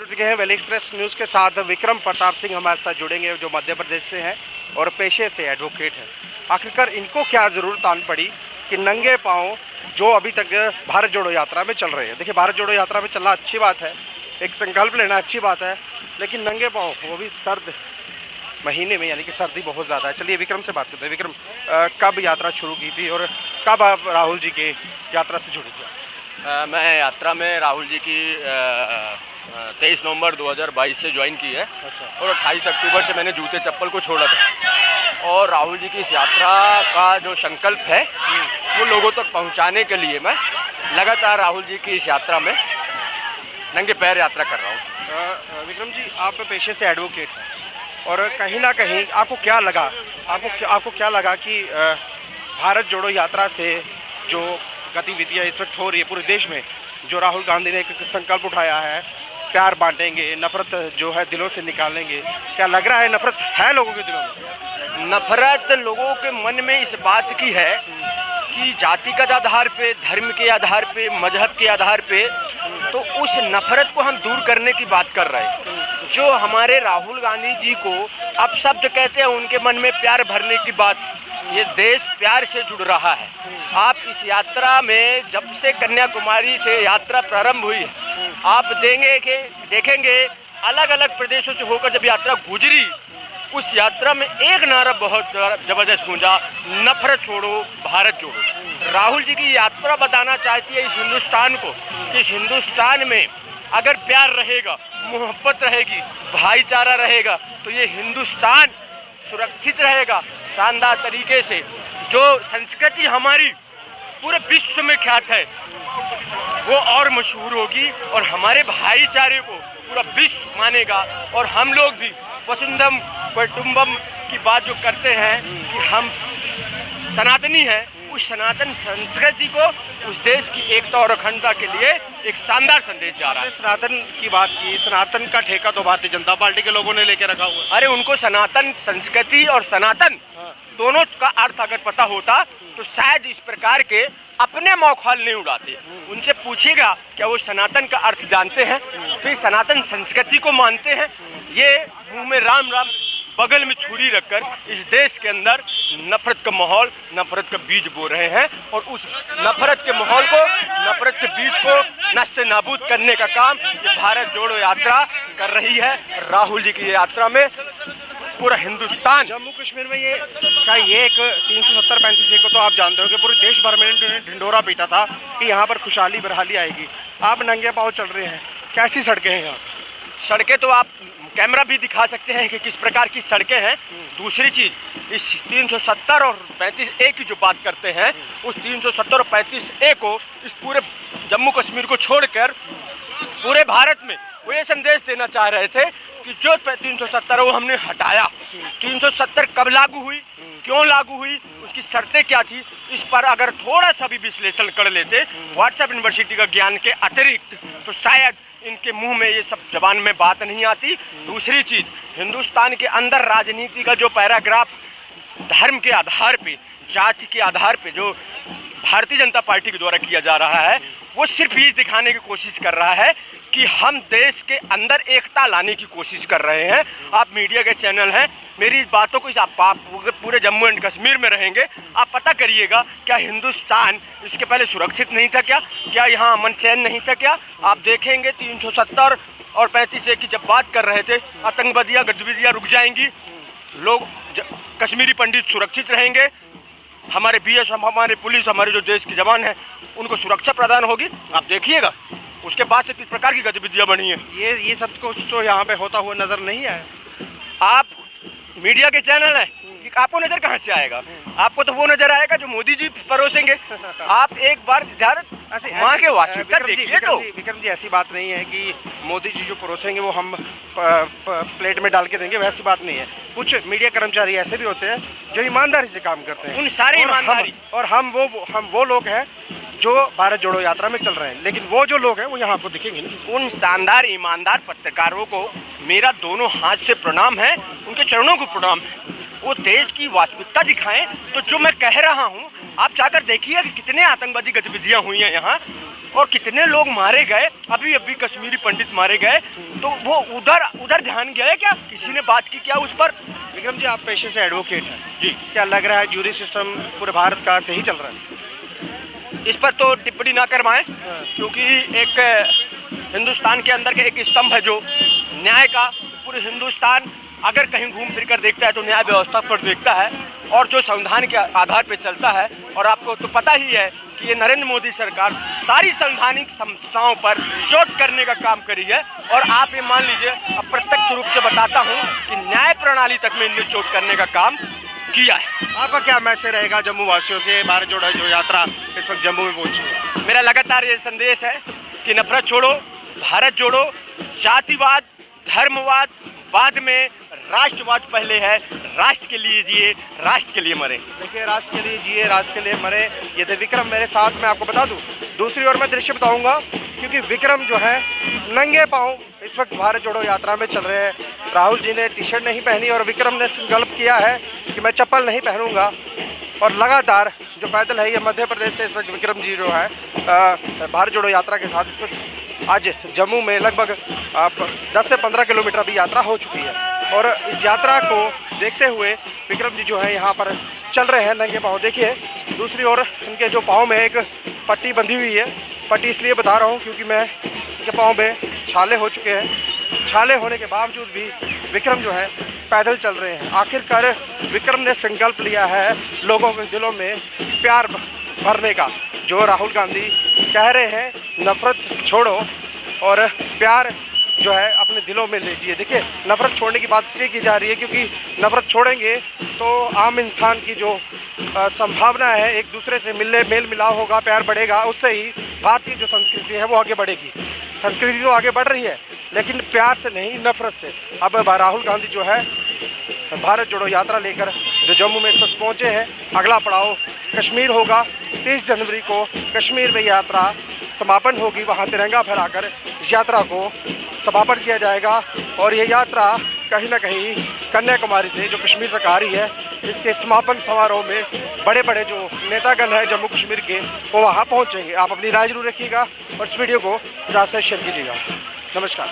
चुके हैं valley express news के साथ विक्रम प्रताप सिंह हमारे साथ जुड़ेंगे, जो मध्य प्रदेश से हैं और पेशे से एडवोकेट हैं। आखिरकार इनको क्या ज़रूरत आन पड़ी कि नंगे पाँव जो अभी तक भारत जोड़ो यात्रा में चल रहे हैं। देखिए, भारत जोड़ो यात्रा में चलना अच्छी बात है, एक संकल्प लेना अच्छी बात है, लेकिन नंगे पाँव, वो भी सर्द महीने में, यानी कि सर्दी बहुत ज़्यादा है। चलिए विक्रम से बात करते हैं। विक्रम, कब यात्रा शुरू की थी और कब आप राहुल जी के यात्रा से जुड़े थे? मैं यात्रा में राहुल जी की 23 नवंबर 2022 से ज्वाइन की है। अच्छा। और 28 अक्टूबर से मैंने जूते चप्पल को छोड़ा था। और राहुल जी की इस यात्रा का जो संकल्प है वो लोगों तक पहुंचाने के लिए मैं लगातार राहुल जी की इस यात्रा में नंगे पैर यात्रा कर रहा हूँ। विक्रम जी, आप पेशे से एडवोकेट हैं और कहीं ना कहीं आपको क्या लगा, आपको क्या लगा कि भारत जोड़ो यात्रा से जो गतिविधियाँ इस वक्त हो रही है पूरे देश में, जो राहुल गांधी ने एक संकल्प उठाया है, प्यार बांटेंगे, नफरत जो है दिलों से निकालेंगे, क्या लग रहा है नफरत है लोगों के दिलों में? नफरत लोगों के मन में इस बात की है कि जातिगत आधार पे, धर्म के आधार पे, मजहब के आधार पे, तो उस नफरत को हम दूर करने की बात कर रहे हैं। जो हमारे राहुल गांधी जी को अपशब्द कहते हैं, उनके मन में प्यार भरने की बात, ये देश प्यार से जुड़ रहा है। आप इस यात्रा में जब से कन्याकुमारी से यात्रा प्रारंभ हुई है, आप देखेंगे अलग अलग प्रदेशों से होकर जब यात्रा गुजरी, उस यात्रा में एक नारा बहुत जबरदस्त गूंजा, नफरत छोड़ो भारत जोड़ो। राहुल जी की यात्रा बताना चाहती है इस हिंदुस्तान को कि इस हिंदुस्तान में अगर प्यार रहेगा, मोहब्बत रहेगी, भाईचारा रहेगा, तो ये हिंदुस्तान सुरक्षित रहेगा। शानदार तरीके से जो संस्कृति हमारी पूरे विश्व में ख्यात है वो और मशहूर होगी और हमारे भाईचारे को पूरा विश्व मानेगा। और हम लोग भी वसुंधम कुटुंबम की बात जो करते हैं कि हम सनातनी हैं, उस सनातन संस्कृति को, उस देश की एकता और अखंडता के लिए एक शानदार संदेश जा रहा है। सनातन की बात की, सनातन का ठेका तो भारतीय जनता पार्टी के लोगों ने लेके रखा हुआ है। अरे उनको सनातन संस्कृति और सनातन दोनों का अर्थ अगर पता होता तो शायद इस प्रकार के अपने मौखौल नहीं उड़ाते। उनसे पूछिएगा क्या वो सनातन का अर्थ जानते हैं, फिर सनातन संस्कृति को मानते हैं। ये मुंह में राम राम, बगल में छुरी रखकर इस देश के अंदर नफरत का माहौल, नफरत का बीज बो रहे हैं और उस नफरत के माहौल को, नफरत के बीज को नष्ट नाबूद करने का काम ये भारत जोड़ो यात्रा कर रही है। राहुल जी की यात्रा में पूरा हिंदुस्तान, जम्मू कश्मीर में ये एक 370-35 को तो आप जानते हो कि पूरे देश भर में ढिंडोरा पीटा था कि यहाँ पर खुशहाली बरहाली आएगी। आप नंगे पाँव चल रहे हैं, कैसी सड़कें हैं यहाँ? सड़कें तो आप कैमरा भी दिखा सकते हैं कि किस प्रकार की सड़कें हैं। दूसरी चीज़, इस 370 और 35A की जो बात करते हैं, उस 370 और 35A को इस पूरे जम्मू कश्मीर को छोड़कर पूरे भारत में वो ये संदेश देना चाह रहे थे कि जो 370 वो हमने हटाया। 370 कब लागू हुई, क्यों लागू हुई, उसकी शर्तें क्या थी, इस पर अगर थोड़ा सा भी विश्लेषण कर लेते व्हाट्सएप यूनिवर्सिटी का ज्ञान के अतिरिक्त, तो शायद इनके मुंह में ये सब जबान में बात नहीं आती। दूसरी चीज़, हिंदुस्तान के अंदर राजनीति का जो पैराग्राफ धर्म के आधार पे, जाति के आधार पे जो भारतीय जनता पार्टी के द्वारा किया जा रहा है, वो सिर्फ ये दिखाने की कोशिश कर रहा है कि हम देश के अंदर एकता लाने की कोशिश कर रहे हैं। आप मीडिया के चैनल हैं, मेरी इस बातों को आप पूरे जम्मू एंड कश्मीर में रहेंगे, आप पता करिएगा क्या हिंदुस्तान इसके पहले सुरक्षित नहीं था क्या यहाँ अमन चैन नहीं था क्या? आप देखेंगे 370 और 35A की जब बात कर रहे थे, आतंकवादियाँ गतिविधियाँ रुक जाएंगी, लोग कश्मीरी पंडित सुरक्षित रहेंगे, हमारे BSF, हमारे पुलिस, हमारे जो देश के जवान हैं उनको सुरक्षा प्रदान होगी। आप देखिएगा उसके बाद से किस प्रकार की गतिविधियां बनी है। ये सब कुछ तो यहाँ पे होता हुआ नजर नहीं आया। आप मीडिया के चैनल है कि आपको नजर कहाँ से आएगा? आपको तो वो नजर आएगा जो मोदी जी परोसेंगे। आप एक बार माँ के वास्तविकता देखिए। तो विक्रम जी, ऐसी बात नहीं है कि मोदी जी जो परोसेंगे वो हम प्लेट में डाल के देंगे, वैसी बात नहीं है। कुछ मीडिया कर्मचारी ऐसे भी होते हैं जो ईमानदारी से काम करते हैं, उन सारी ईमानदारी, और हम वो लोग हैं जो भारत जोड़ो यात्रा में चल रहे हैं, लेकिन वो जो लोग हैं वो यहाँ आपको दिखेंगे नहीं। उन शानदार ईमानदार पत्रकारों को मेरा दोनों हाथ से प्रणाम है, उनके चरणों को प्रणाम है। वो देश की वास्तविकता दिखाएं। तो जो मैं कह रहा हूँ आप जाकर देखिए कि कितने आतंकवादी गतिविधियां हुई हैं यहाँ और कितने लोग मारे गए। अभी अभी कश्मीरी पंडित मारे गए, तो वो उधर ध्यान गया है क्या? किसी ने बात की क्या उस पर? विक्रम जी, आप पेशे से एडवोकेट हैं जी, क्या लग रहा है ज्यूरी सिस्टम पूरे भारत का सही चल रहा है? इस पर तो टिप्पणी ना करवाएं, क्योंकि एक हिंदुस्तान के अंदर के एक स्तंभ है जो न्याय का। पूरे हिंदुस्तान अगर कहीं घूम फिर कर देखता है तो न्याय व्यवस्था पर देखता है और जो संविधान के आधार पर चलता है। और आपको तो पता ही है कि ये नरेंद्र मोदी सरकार सारी संवैधानिक संस्थाओं पर चोट करने का काम करी है। और आप ये मान लीजिए, अब प्रत्यक्ष रूप से बताता हूँ कि न्याय प्रणाली तक में इनने चोट करने का काम किया है। आपका क्या मैसेज रहेगा जम्मू वासियों से? भारत जोड़ो जो यात्रा इस वक्त जम्मू में पहुंची है, मेरा लगातार ये संदेश है कि नफरत छोड़ो, भारत जोड़ो, जातिवाद धर्मवाद बाद में, राष्ट्रवाद पहले है। राष्ट्र के लिए जिए, राष्ट्र के लिए मरे। देखिए, राष्ट्र के लिए जिए, राष्ट्र के लिए मरे, ये थे विक्रम मेरे साथ। मैं आपको बता दूं, दूसरी ओर मैं दृश्य बताऊंगा, क्योंकि विक्रम जो है नंगे पांव इस वक्त भारत जोड़ो यात्रा में चल रहे हैं। राहुल जी ने टी शर्ट नहीं पहनी और विक्रम ने संकल्प किया है कि मैं चप्पल नहीं पहनूंगा। और लगातार जो पैदल है, ये मध्य प्रदेश से इस वक्त विक्रम जी जो है भारत जोड़ो यात्रा के साथ इस वक्त आज जम्मू में लगभग 10 से 15 किलोमीटर अभी यात्रा हो चुकी है। और इस यात्रा को देखते हुए विक्रम जी जो है यहाँ पर चल रहे हैं नंगे पाँव। देखिए, दूसरी ओर इनके जो पाँव में एक पट्टी बंधी हुई है। पट्टी इसलिए बता रहा हूँ क्योंकि मैं इनके पाँव में छाले हो चुके हैं। छाले होने के बावजूद भी विक्रम जो है पैदल चल रहे हैं। आखिरकार विक्रम ने संकल्प लिया है लोगों के दिलों में प्यार भरने का। जो राहुल गांधी कह रहे हैं नफरत छोड़ो और प्यार जो है अपने दिलों में लीजिए। देखिए, नफरत छोड़ने की बात इसलिए की जा रही है क्योंकि नफरत छोड़ेंगे तो आम इंसान की जो संभावना है एक दूसरे से मिलने मेल मिलाव होगा, प्यार बढ़ेगा, उससे ही भारतीय जो संस्कृति है वो आगे बढ़ेगी। संस्कृति तो आगे बढ़ रही है लेकिन प्यार से नहीं, नफरत से। अब राहुल गांधी जो है भारत जोड़ो यात्रा लेकर जो जम्मू में इस वक्त पहुँचे हैं, अगला पड़ाव कश्मीर होगा। 30 जनवरी को कश्मीर में यात्रा समापन होगी, वहाँ तिरंगा फहराकर इस यात्रा को समापन किया जाएगा। और ये यात्रा कहीं ना कहीं कन्याकुमारी से जो कश्मीर तक आ रही है, इसके समापन समारोह में बड़े बड़े जो नेतागण हैं जम्मू कश्मीर के, वो वहाँ पहुँचेंगे। आप अपनी राय जरूर रखिएगा और इस वीडियो को ज़्यादा से शेयर कीजिएगा। नमस्कार।